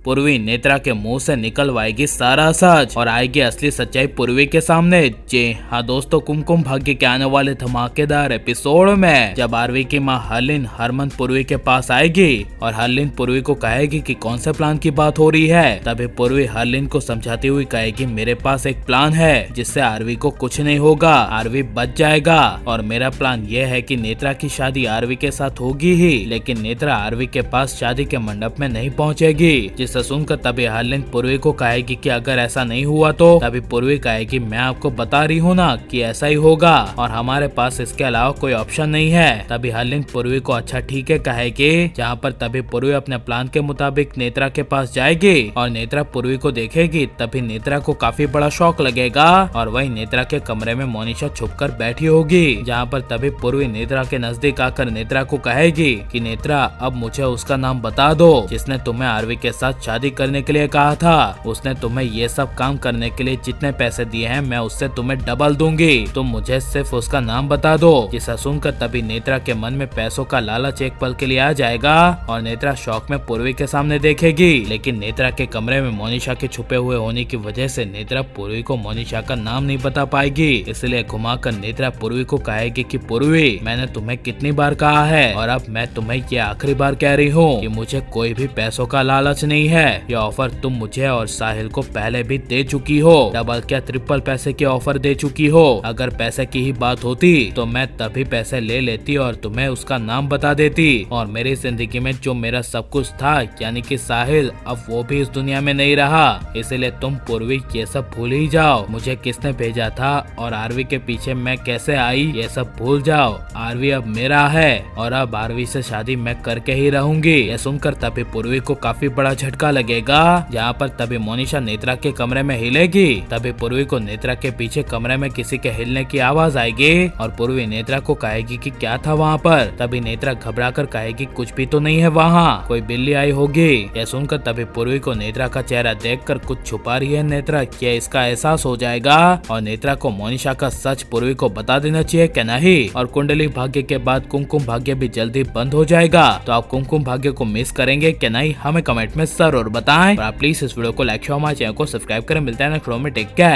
पूर्वी नेत्रा के मुंह से निकलवाएगी सारा सच और आएगी असली सच्चाई पूर्वी के सामने। जी हाँ दोस्तों, कुमकुम भाग्य के आने वाले धमाकेदार एपिसोड में जब आरवी की माँ हरलीन हरमन पूर्वी के पास आएगी और हरलीन पूर्वी को कहेगी कि कौन से प्लान की बात हो रही है, तभी पूर्वी हरलीन को समझाती हुई कहेगी मेरे पास एक प्लान है जिससे आरवी को कुछ नहीं होगा, आरवी बच जाएगा। और मेरा प्लान यह है कि नेत्रा की शादी आरवी के साथ होगी ही, लेकिन नेत्रा आरवी के पास शादी के मंडप में नहीं पहुंचेगी। जिसे सुनकर तभी हरलीन पूर्वी को कहेगी कि अगर ऐसा नहीं हुआ तो तभी पूर्वी कहेगी मैं आपको बता रही हूँ ना कि ऐसा ही होगा और हमारे पास इसके अलावा कोई ऑप्शन नहीं है। तभी हरलीन पूर्वी को अच्छा ठीक है कहेगी, जहाँ पर तभी पूर्वी अपने प्लान के मुताबिक नेत्रा के पास जाएगी और नेत्रा पूर्वी को देखेगी। तभी नेत्रा को काफी बड़ा शौक लगेगा और वही नेत्रा के कमरे में मोनिशा छुपकर बैठी होगी, जहाँ पर तभी पूर्वी नेत्रा के नजदीक आकर नेत्रा को कहेगी कि नेत्रा अब मुझे उसका नाम बता दो जिसने तुम्हें आरवी के साथ शादी करने के लिए कहा था। उसने तुम्हें ये सब काम करने के लिए जितने पैसे दिए हैं मैं उससे तुम्हें डबल दूंगी, तुम मुझे सिर्फ उसका नाम बता दो। जिसे सुनकर तभी नेत्रा के मन में पैसों का लालच एक पल के लिए आ जाएगा और नेत्रा शौक में पूर्वी के सामने देखेगी। लेकिन नेत्रा के कमरे में मोनिशा के छुपे हुए होने की वजह से नेत्रा पूर्वी को मोनिशा का नाम नहीं बता पाएगी, इसलिए घुमाकर नेत्रा पूर्वी को कहेगी कि पूर्वी मैंने तुम्हें कितनी बार कहा है और अब मैं तुम्हें ये आखिरी बार कह रही हूँ कि मुझे कोई भी पैसों का लालच नहीं है। ये ऑफर तुम मुझे और साहिल को पहले भी दे चुकी हो, डबल क्या ट्रिपल पैसे की ऑफर दे चुकी हो। अगर पैसे की ही बात होती तो मैं तभी पैसे ले लेती और तुम्हें उसका नाम बता देती और मेरी जिंदगी में जो मेरा सब कुछ था यानी कि साहिल अब वो भी इस दुनिया में नहीं रहा। इसलिए तुम पूर्वी ये सब भूल ही जाओ, मुझे किसने भेजा था और आरवी के पीछे मैं कैसे आई ये सब भूल जाओ। आरवी अब मेरा है और अब आरवी से शादी मैं करके ही रहूंगी। ये सुनकर तभी पूर्वी को काफी बड़ा झटका लगेगा, जहाँ पर तभी मोनिशा नेत्रा के कमरे में हिलेगी। तभी पूर्वी को नेत्रा के पीछे कमरे में किसी के हिलने की आवाज आएगी और पूर्वी नेत्रा को कहेगी कि क्या था वहाँ पर। तभी नेत्रा घबरा कर कहेगी कुछ भी तो नहीं है, वहाँ कोई बिल्ली आई होगी। यह सुनकर तभी पूर्वी को नेत्रा का चेहरा देखकर कुछ छुपा रही है नेत्रा, क्या इसका एहसास हो जाएगा और नेत्रा को मोनिशा का सच पूर्वी को बता देना चाहिए क्या नहीं। और कुंडली भाग्य के बाद कुमकुम भाग्य भी जल्दी बंद हो जाएगा, तो आप कुमकुम भाग्य को मिस करेंगे क्या नहीं हमें कमेंट में जरूर बताएं और आप प्लीज इस वीडियो को लाइक शेयर हमारे चैनल को सब्सक्राइब करें। मिलते हैं नेक्स्ट वीडियो में, टेक केयर।